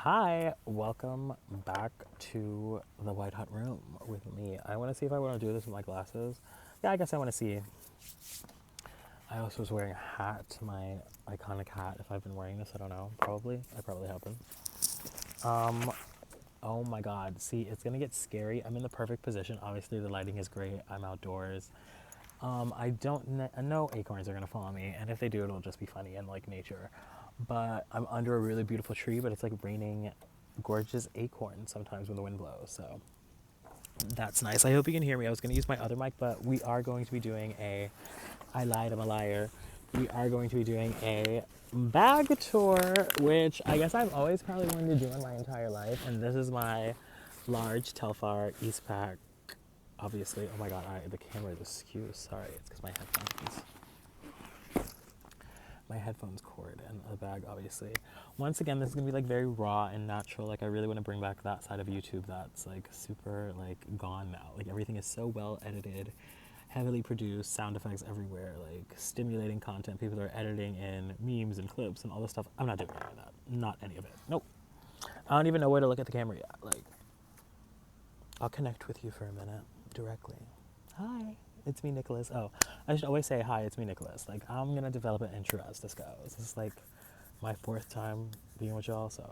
Hi, welcome back to the White Hot Room with me. I want to see if I want to do this with my glasses. Yeah, I guess I want to see. I also was wearing a hat, my iconic hat. If I've been wearing this, I don't know. Probably. I probably have been. Oh my god. See, it's going to get scary. I'm in the perfect position. Obviously, the lighting is great. I'm outdoors. I don't know acorns are going to fall on me, and if they do, it'll just be funny and like nature. But I'm under a really beautiful tree, but it's like raining gorgeous acorns sometimes when the wind blows. So that's nice. I hope you can hear me. I was going to use my other mic, but we are going to be doing a. I lied, I'm a liar. We are going to be doing a bag tour, which I guess I've always probably wanted to do in my entire life. And this is my large Telfar eastpak. Obviously, oh my god, the camera is askew. Sorry, it's because my headphones cord and the bag, obviously. Once again, this is gonna be like very raw and natural. Like I really want to bring back that side of YouTube that's like super like gone now. Like everything is so well edited, heavily produced, sound effects everywhere, like stimulating content. People are editing in memes and clips and all this stuff. I'm not doing any of that. Not any of it. Nope. I don't even know where to look at the camera yet. Like, I'll connect with you for a minute directly. Hi, it's me, Nicholas. Oh, I should always say hi, it's me, Nicholas. Like, I'm gonna develop an intro as this goes. This is like my fourth time being with y'all, so.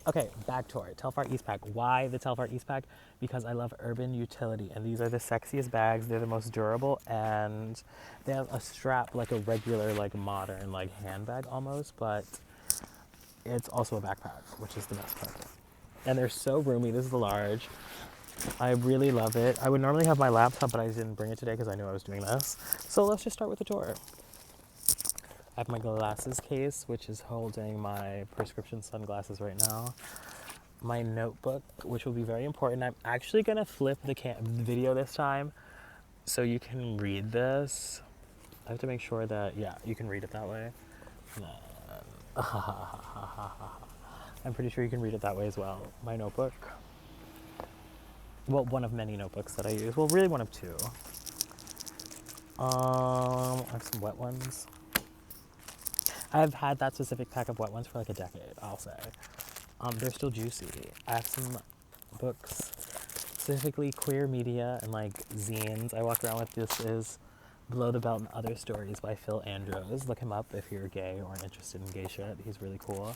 Okay, back tour. Telfar eastpak. Why the Telfar eastpak? Because I love urban utility, and these are the sexiest bags. They're the most durable, and they have a strap like a regular, like modern, like handbag almost, but it's also a backpack, which is the best part. And they're so roomy. This is the large. I really love it. I would normally have my laptop, but I didn't bring it today because I knew I was doing this. So let's just start with the tour. I have my glasses case, which is holding my prescription sunglasses right now. My notebook, which will be very important. I'm actually going to flip the video this time so you can read this. I have to make sure that, yeah, you can read it that way. I'm pretty sure you can read it that way as well. My notebook. Well, one of many notebooks that I use. Well, really one of two. I have some wet ones. I've had that specific pack of wet ones for like a decade, I'll say. They're still juicy. I have some books, specifically queer media and like zines. I walk around with this is Below the Belt and Other Stories by Phil Andrews. Look him up if you're gay or interested in gay shit. He's really cool.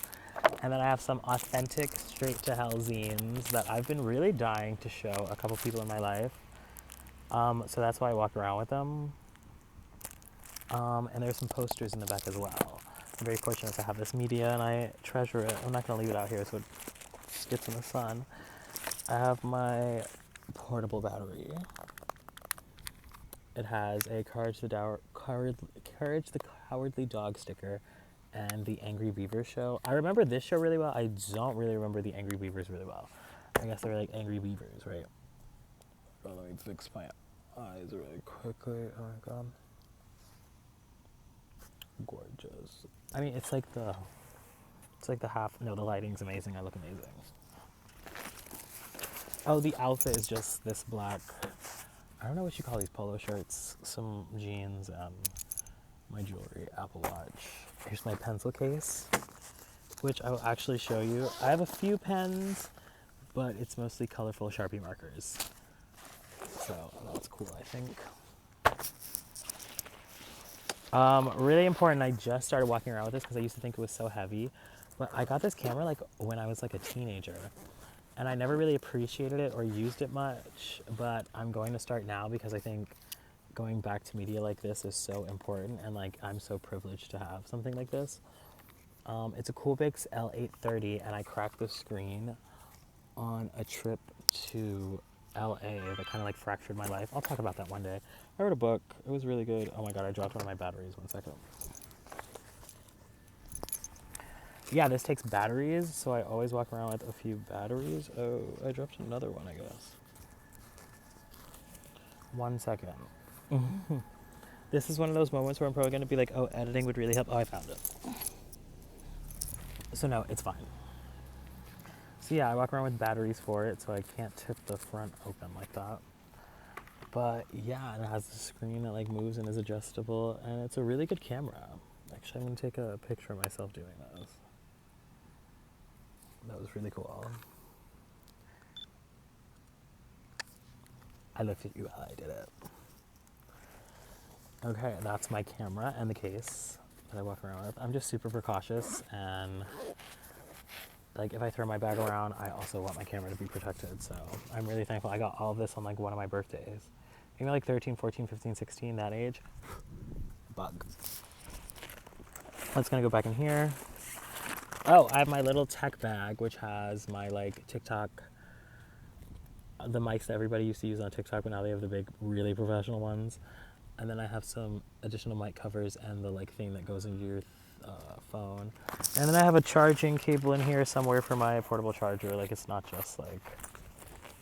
And then I have some authentic straight to hell zines that I've been really dying to show a couple people in my life. So that's why I walk around with them. And there's some posters in the back as well. I'm very fortunate to have this media and I treasure it. I'm not going to leave it out here so it gets in the sun. I have my portable battery. It has a Courage the Cowardly Dog sticker and the Angry Beavers show. I remember this show really well. I don't really remember the Angry Beavers really well. I guess they're like Angry Beavers, right? Oh, let me fix my eyes really quickly. Oh my god. Gorgeous. I mean, it's like the half, no, the lighting's amazing. I look amazing. Oh, the outfit is just this black, I don't know what you call these polo shirts, some jeans, my jewelry, Apple Watch. Here's my pencil case, which I will actually show you. I have a few pens, but it's mostly colorful Sharpie markers. So that's cool, I think. Really important, I just started walking around with this because I used to think it was so heavy. But I got this camera like when I was like a teenager. And I never really appreciated it or used it much, but I'm going to start now because I think going back to media like this is so important, and like I'm so privileged to have something like this. It's a Coolpix L830, and I cracked the screen on a trip to LA that kind of like fractured my life. I'll talk about that one day. I read a book. It was really good. Oh my god, I dropped one of my batteries. 1 second. Yeah, this takes batteries, so I always walk around with a few batteries. Oh, I dropped another one, I guess. 1 second. This is one of those moments where I'm probably going to be like, oh, editing would really help. Oh, I found it. So no, it's fine. So yeah, I walk around with batteries for it, so I can't tip the front open like that. But yeah, it has a screen that like moves and is adjustable, and it's a really good camera. Actually, I'm going to take a picture of myself doing this. That was really cool. I looked at you while I did it. Okay, that's my camera and the case that I walk around with. I'm just super precautious, and like if I throw my bag around, I also want my camera to be protected. So I'm really thankful. I got all of this on like one of my birthdays. Maybe like 13, 14, 15, 16, that age. Bug. Let's gonna go back in here. Oh, I have my little tech bag, which has my like TikTok, the mics that everybody used to use on TikTok, but now they have the big, really professional ones. And then I have some additional mic covers and the like thing that goes into your phone. And then I have a charging cable in here somewhere for my portable charger. Like it's not just like,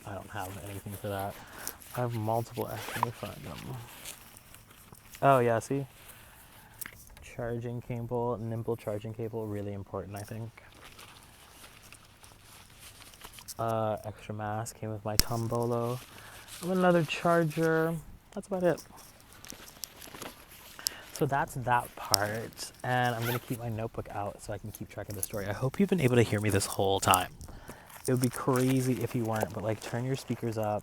I don't have anything for that. I have multiple, let me find them. Oh yeah, see? Charging cable, nimble charging cable, really important, I think. Extra mask came with my Tombolo. Another charger. That's about it. So that's that part, and I'm gonna keep my notebook out so I can keep track of the story. I hope you've been able to hear me this whole time. It would be crazy if you weren't, but like turn your speakers up.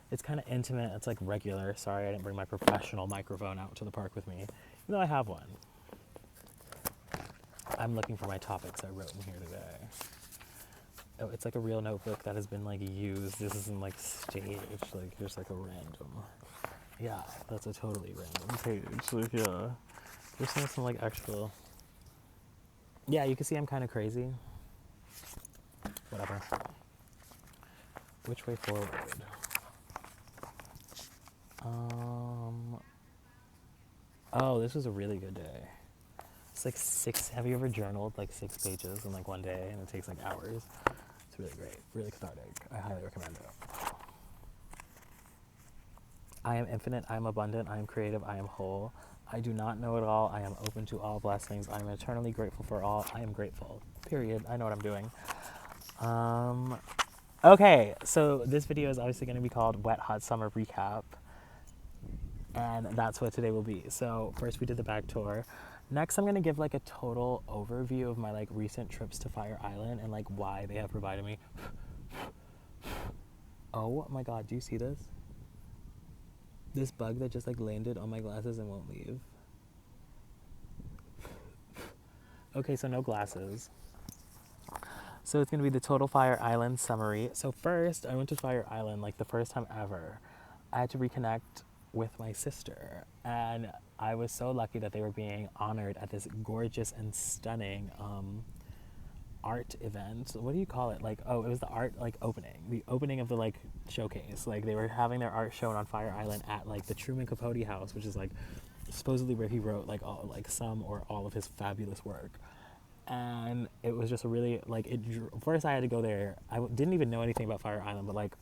It's kind of intimate, it's like regular. Sorry I didn't bring my professional microphone out to the park with me, even though I have one. I'm looking for my topics I wrote in here today. Oh, it's like a real notebook that has been like used. This isn't like staged, like here's like a random. Yeah, that's a totally random page. Like, yeah. There's some like actual. Yeah, you can see I'm kind of crazy. Whatever. Which way forward? Oh, this was a really good day. It's like 6. Have you ever journaled like 6 pages in like one day, and it takes like hours? It's really great, really cathartic. I highly recommend it. I am infinite, I am abundant, I am creative, I am whole. I do not know it all, I am open to all blessings. I am eternally grateful for all, I am grateful. Period. I know what I'm doing. Okay, so this video is obviously going to be called Wet Hot Summer Recap. And that's what today will be. So first we did the bag tour. Next I'm going to give like a total overview of my like recent trips to Fire Island and like why they have provided me. Oh my god, do you see this? This bug that just like landed on my glasses and won't leave. Okay, so no glasses. So it's gonna be the total Fire Island summary. So first, I went to Fire Island like the first time ever. I had to reconnect with my sister, and I was so lucky that they were being honored at this gorgeous and stunning art event. What do you call it? Like, oh, it was the art like opening, the opening of the like showcase. Like they were having their art shown on Fire Island at like the Truman Capote house, which is like supposedly where he wrote like all like some or all of his fabulous work. And it was just a really like it. First, I had to go there. I didn't even know anything about Fire Island, but like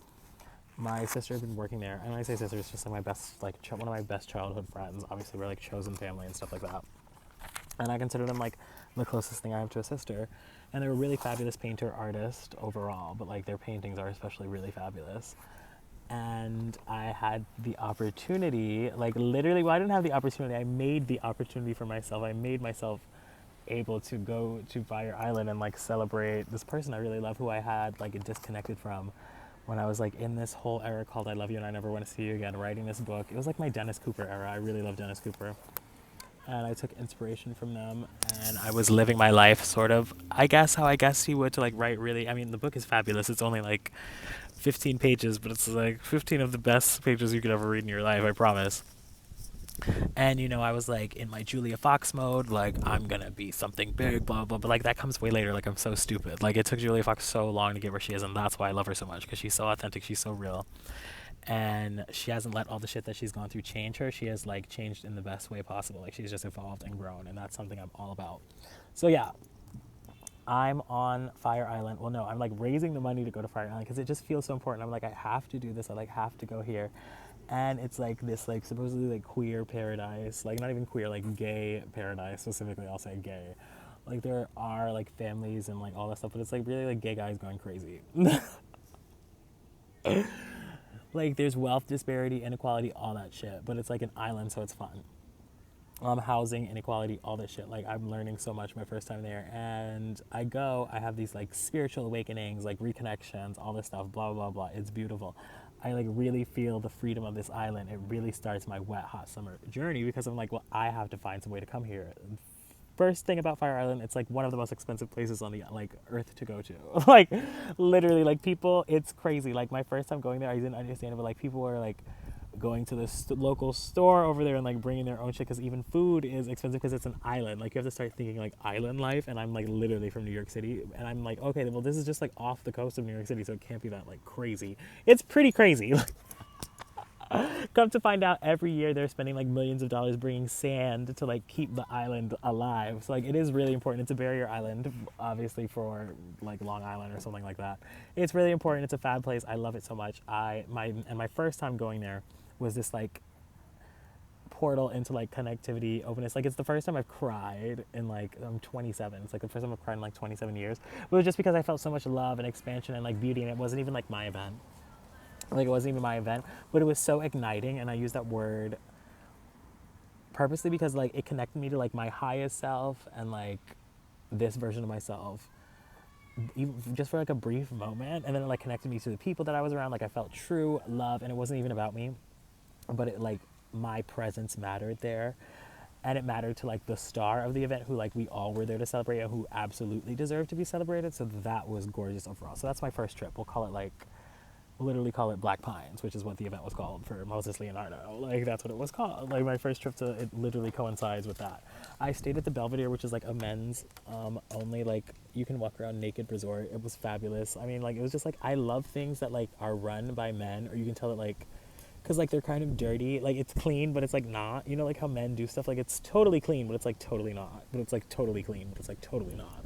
my sister had been working there, and when I say sister, it's just like my best like one of my best childhood friends. Obviously, we're like chosen family and stuff like that. And I consider them like the closest thing I have to a sister. And they're a really fabulous painter artist overall, but like their paintings are especially really fabulous. And I had the opportunity, like literally, well, I didn't have the opportunity, I made the opportunity for myself. I made myself able to go to Fire Island and like celebrate this person I really love who I had like disconnected from when I was like in this whole era called I Love You and I Never Want to See You Again, writing this book. It was like my Dennis Cooper era. I really love Dennis Cooper. And I took inspiration from them, and I was living my life sort of, I guess, how I guess he would to like write really, I mean, the book is fabulous. It's only like 15 pages, but it's like 15 of the best pages you could ever read in your life, I promise. And, you know, I was like in my Julia Fox mode, like, I'm gonna be something big, blah, blah, but like that comes way later. Like, I'm so stupid. Like, it took Julia Fox so long to get where she is, and that's why I love her so much, because she's so authentic, she's so real. And she hasn't let all the shit that she's gone through change her. She has like changed in the best way possible. Like she's just evolved and grown, and that's something I'm all about. So yeah, I'm on Fire Island. Well, no, I'm like raising the money to go to Fire Island because it just feels so important. I'm like, I have to do this. I like have to go here. And it's like this like supposedly like queer paradise, like not even queer, like gay paradise specifically. I'll say gay. Like there are like families and like all that stuff, but it's like really like gay guys going crazy. Like there's wealth disparity, inequality, all that shit, but it's like an island, so it's fun. housing inequality, all this shit. Like I'm learning so much my first time there, and I have these like spiritual awakenings, like reconnections, all this stuff, blah blah blah. It's beautiful. I like really feel the freedom of this island. It really starts my wet hot summer journey because I'm like, well, I have to find some way to come here. First thing about Fire Island, it's like one of the most expensive places on the like earth to go to. Like literally, like people, it's crazy. Like my first time going there, I didn't understand it, but like people were like going to the local store over there and like bringing their own shit because even food is expensive because it's an island. Like you have to start thinking like island life, and I'm like literally from New York City, and I'm like, okay, well this is just like off the coast of New York City, so it can't be that like crazy. It's pretty crazy. Come to find out, every year they're spending like millions of dollars bringing sand to like keep the island alive. So like it is really important. It's a barrier island, obviously, for like Long Island or something like that. It's really important. It's a fab place. I love it so much. My first time going there was this like portal into like connectivity, openness. Like it's the first time I've cried in like, I'm 27. It's like the first time I've cried in like 27 years. But it was just because I felt so much love and expansion and like beauty, and it wasn't even like my event. Like it wasn't even my event, but it was so igniting, and I use that word purposely because like it connected me to like my highest self and like this version of myself, even just for like a brief moment, and then it like connected me to the people that I was around. Like I felt true love, and it wasn't even about me, but it like my presence mattered there, and it mattered to like the star of the event, who like we all were there to celebrate and who absolutely deserved to be celebrated. So that was gorgeous overall. So that's my first trip. We'll call it like, literally call it Black Pines, which is what the event was called for Moses Leonardo. Like that's what it was called. Like my first trip to it literally coincides with that. I stayed at the Belvedere, which is like a men's only, like you can walk around naked resort. It was fabulous. I mean, like it was just like, I love things that like are run by men, or you can tell it like, because like they're kind of dirty. Like it's clean, but it's like not. You know, like how men do stuff. Like it's totally clean, but it's like totally not. But it's like totally clean, but it's like totally not.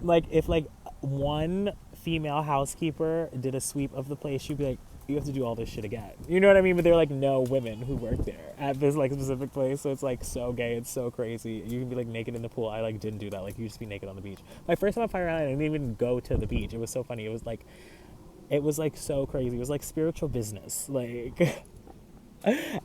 Like if like one female housekeeper did a sweep of the place, she'd be like, you have to do all this shit again. You know what I mean? But there are like no women who work there at this like specific place, so it's like so gay. It's so crazy. You can be like naked in the pool. I like didn't do that. Like you just be naked on the beach. My first time on Fire Island, I didn't even go to the beach. It was so funny. It was like so crazy. It was like spiritual business. Like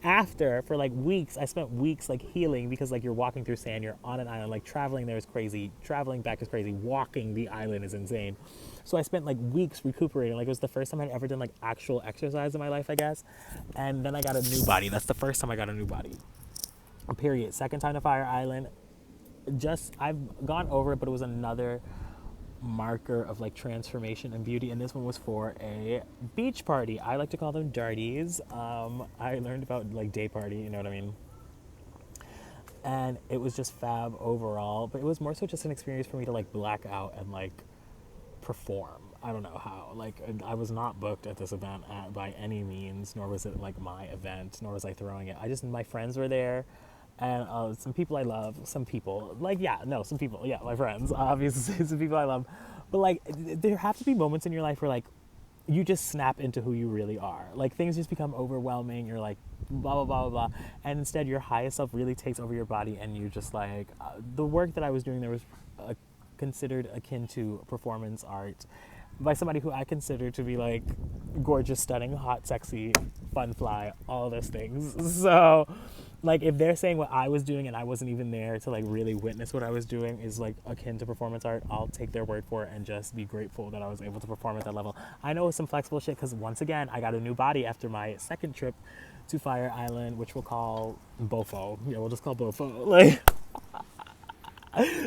after, for like weeks, I spent weeks like healing, because like you're walking through sand, you're on an island, like traveling there is crazy, traveling back is crazy, walking the island is insane. So I spent like weeks recuperating. Like it was the first time I'd ever done like actual exercise in my life, I guess. And then I got a new body. That's the first time I got a new body, period. Second time to Fire Island, just I've gone over it, but it was another marker of like transformation and beauty, and this one was for a beach party. I like to call them darties. I learned about like day party, you know what I mean, and it was just fab overall, but it was more so just an experience for me to like black out and like perform. I don't know how, like I was not booked at this event by any means, nor was it like my event, nor was I throwing it. My friends were there, and some people I love, some people, my friends, obviously, some people I love. But like, there have to be moments in your life where like, you just snap into who you really are. Like things just become overwhelming. You're like, blah, blah, blah, blah, blah. And instead your highest self really takes over your body, and you just like, the work that I was doing there was considered akin to performance art by somebody who I consider to be like gorgeous, stunning, hot, sexy, fun, fly, all those things. So like if they're saying what I was doing and I wasn't even there to like really witness what I was doing is like akin to performance art, I'll take their word for it and just be grateful that I was able to perform at that level. I know it's some flexible shit because once again, I got a new body after my second trip to Fire Island, which we'll call Bofo. Yeah, we'll just call Bofo. Like,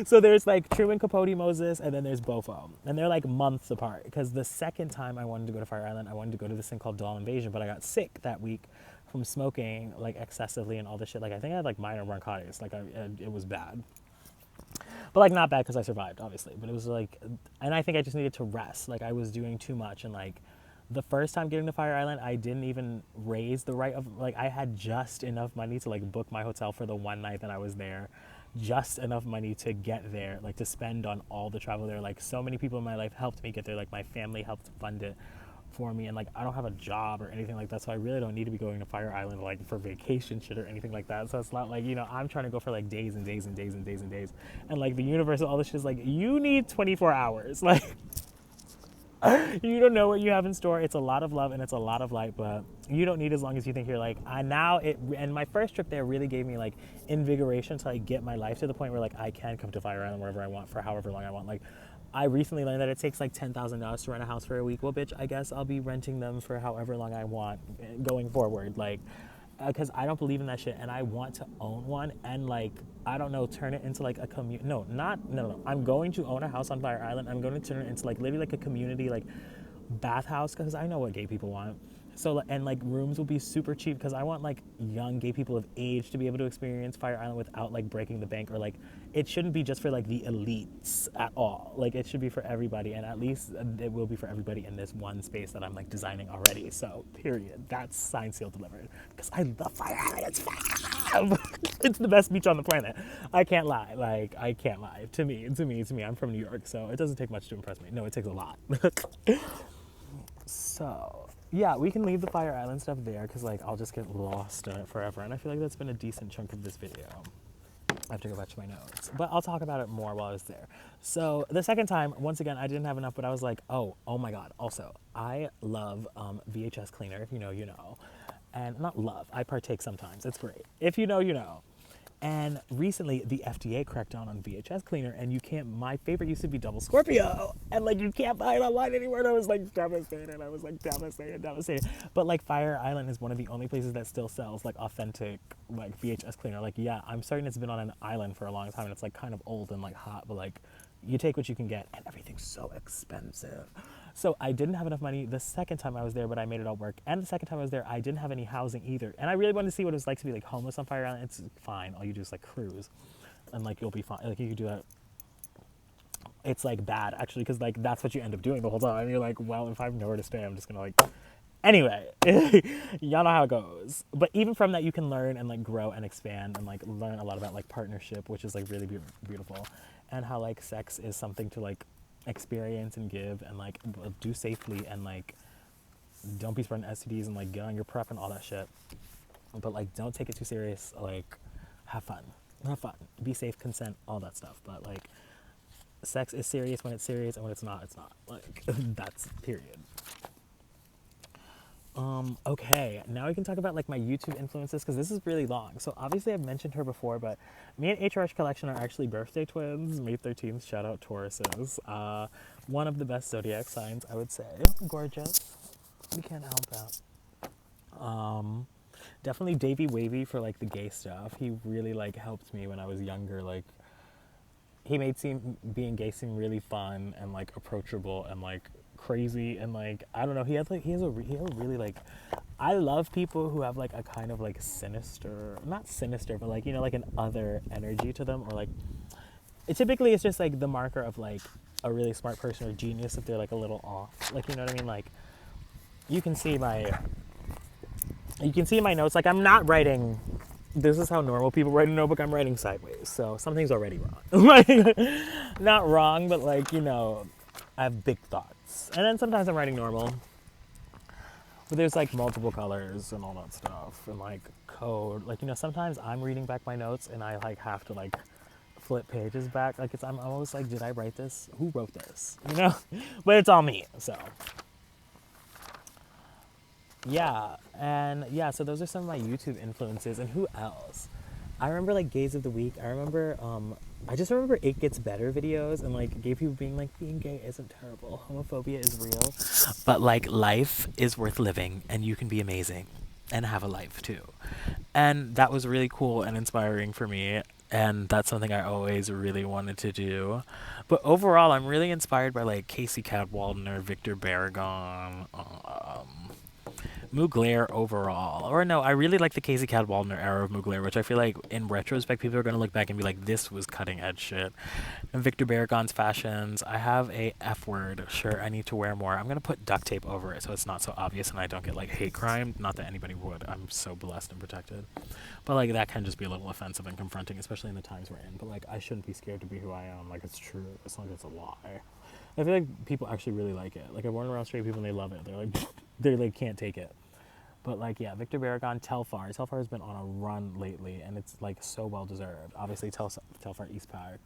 so there's like Truman Capote Moses, and then there's Bofo, and they're like months apart, because the second time I wanted to go to Fire Island, I wanted to go to this thing called Doll Invasion, but I got sick that week from smoking like excessively and all this shit. Like I think I had like minor bronchitis, like it was bad, but like not bad because I survived, obviously, but it was like, and I think I just needed to rest. Like I was doing too much, and like the first time getting to Fire Island, I didn't even raise the right of, like I had just enough money to like book my hotel for the one night that I was there, just enough money to get there, like to spend on all the travel there. Like so many people in my life helped me get there, like my family helped fund it for me, and like I don't have a job or anything like that, so I really don't need to be going to Fire Island like for vacation shit or anything like that. So it's not like, you know, I'm trying to go for like days and days and days and days and days, and like the universe and all this shit is like, you need 24 hours. Like You don't know what you have in store. It's a lot of love and it's a lot of light, but you don't need as long as you think you're like, I now it. And my first trip there really gave me like invigoration to like get my life to the point where like I can come to Fire Island wherever I want for however long I want. Like, I recently learned that it takes like $10,000 to rent a house for a week. Well, bitch, I guess I'll be renting them for however long I want going forward. Like, because I don't believe in that shit and I want to own one and like, I don't know, turn it into like a community. No. I'm going to own a house on Fire Island. I'm going to turn it into like literally like a community, like bathhouse, because I know what gay people want. So, and like rooms will be super cheap because I want like young gay people of age to be able to experience Fire Island without like breaking the bank, or like it shouldn't be just for like the elites at all. Like it should be for everybody, and at least it will be for everybody in this one space that I'm like designing already. So period. That's signed, sealed, delivered. Because I love Fire Island. It's fab. It's the best beach on the planet. I can't lie. Like I can't lie. To me. I'm from New York, so it doesn't take much to impress me. No, it takes a lot. So, yeah, we can leave the Fire Island stuff there because, like, I'll just get lost in it forever. And I feel like that's been a decent chunk of this video. I have to go back to my notes. But I'll talk about it more while I was there. So, the second time, once again, I didn't have enough, but I was like, oh my God. Also, I love VHS cleaner. If you know, you know. And not love. I partake sometimes. It's great. If you know, you know. And recently, the FDA cracked down on VHS cleaner, and you can't. My favorite used to be Double Scorpio, and like you can't buy it online anymore. And I was like devastated. Devastated. But like Fire Island is one of the only places that still sells like authentic like VHS cleaner. Like yeah, I'm certain it's been on an island for a long time, and it's like kind of old and like hot, but like you take what you can get, and everything's so expensive. So I didn't have enough money the second time I was there, but I made it all work. And the second time I was there, I didn't have any housing either. And I really wanted to see what it was like to be like homeless on Fire Island. It's fine. All you do is like cruise, and like you'll be fine. Like you could do that. It's like bad actually, because like that's what you end up doing the whole time. And you're like, well, if I have nowhere to stay, I'm just gonna like. Anyway, y'all know how it goes. But even from that, you can learn and like grow and expand and like learn a lot about like partnership, which is like really beautiful, and how like sex is something to like experience and give and like do safely, and like don't be spreading STDs and like get on your prep and all that shit. But like don't take it too serious. Like have fun, be safe, consent, all that stuff. But like sex is serious when it's serious, and when it's not, it's not. Like that's period. Okay, now we can talk about like my YouTube influences, because this is really long. So obviously I've mentioned her before, but me and HRH Collection are actually birthday twins. May 13th, shout out Tauruses. One of the best zodiac signs, I would say. Gorgeous. We can't help that. Definitely Davey Wavy for like the gay stuff. He really like helped me when I was younger. Like he made being gay seem really fun and like approachable and like crazy, and like I don't know, he has a really like, I love people who have like a kind of like sinister, not sinister, but like, you know, like an other energy to them, or like typically it's just like the marker of like a really smart person or genius if they're like a little off, like, you know what I mean? Like you can see my notes, like I'm not writing, this is how normal people write a notebook, I'm writing sideways, so something's already wrong. Like not wrong, but like, you know, I have big thoughts. And then sometimes I'm writing normal, but there's like multiple colors and all that stuff, and like code. Like, you know, sometimes I'm reading back my notes and I like have to like flip pages back. Like I'm always like, did I write this? Who wrote this? You know? But it's all me, so. Yeah, and yeah, so those are some of my YouTube influences. And who else? I remember like Gays of the Week. I just remember It Gets Better videos, and like gay people being like, being gay isn't terrible, homophobia is real, but like life is worth living and you can be amazing and have a life too. And that was really cool and inspiring for me, and that's something I always really wanted to do. But overall, I'm really inspired by like Casey Cadwalden, Victor Baragon, Mugler overall. Or no, I really like the Casey Cadwalder era of Mugler, which I feel like in retrospect people are going to look back and be like, this was cutting edge shit. And Victor Baragon's fashions. I have a F word shirt I need to wear more. I'm going to put duct tape over it so it's not so obvious and I don't get like hate crime. Not that anybody would. I'm so blessed and protected. But like that can just be a little offensive and confronting, especially in the times we're in. But like I shouldn't be scared to be who I am. Like it's true. It's not like it's a lie. I feel like people actually really like it. Like I've worn around straight people and they love it. They're like, they like can't take it. But like, yeah, Victor Baragon, Telfar. Telfar has been on a run lately, and it's like so well deserved. Obviously, Telfar Eastpak.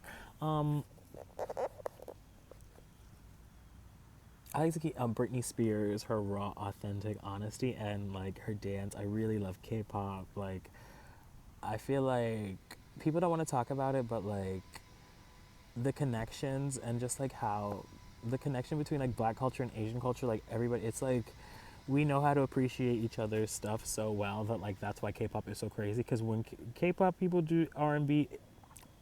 I like to keep Britney Spears, her raw, authentic honesty, and like her dance. I really love K-pop. Like, I feel like people don't want to talk about it, but like the connections and just like how the connection between like black culture and Asian culture, like everybody, it's like we know how to appreciate each other's stuff so well that like that's why K-pop is so crazy. Because when K-pop people do R&B,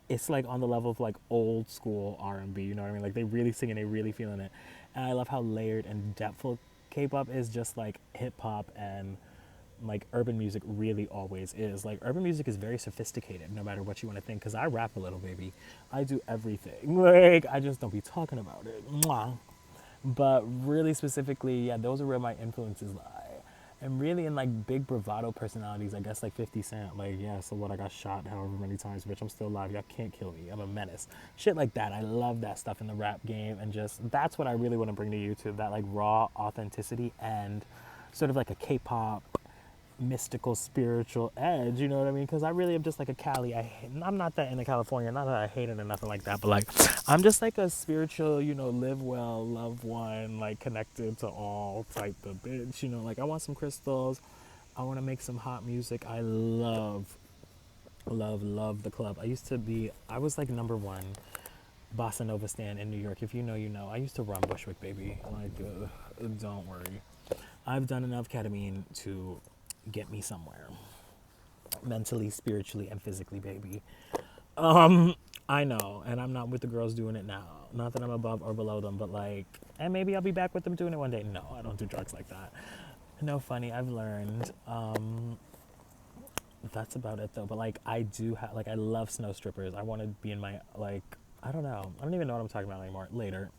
it's like on the level of like old school R&B. You know what I mean? Like they really sing and they really feeling it. And I love how layered and depthful K-pop is, just like hip hop and like urban music really always is. Like urban music is very sophisticated, no matter what you want to think. Cause I rap a little, baby. I do everything. Like I just don't be talking about it. Mwah. But really specifically, yeah, those are where my influences lie. And really in like big bravado personalities, I guess like 50 Cent. Like, yeah, so what, I got shot however many times, bitch, I'm still alive. Y'all can't kill me. I'm a menace. Shit like that. I love that stuff in the rap game. And just, that's what I really want to bring to YouTube. That like raw authenticity and sort of like a K-pop mystical spiritual edge, you know what I mean? Because I really am just like a Cali. I'm not that into California, not that I hate it or nothing like that, but like I'm just like a spiritual, you know, live well, love one, like connected to all type of bitch, you know. Like I want some crystals, I want to make some hot music. I love the club. I was like number one bossa nova stand in New York. If you know, you know. I used to run Bushwick, baby. Like don't worry, I've done enough ketamine to get me somewhere mentally, spiritually, and physically, baby. I know, and I'm not with the girls doing it now. Not that I'm above or below them, but like, and maybe I'll be back with them doing it one day. No, I don't do drugs like that. No, funny, I've learned. That's about it though. But like, I do have, like, I love snow strippers. I want to be in my, like, I don't know. I don't even know what I'm talking about anymore. Later.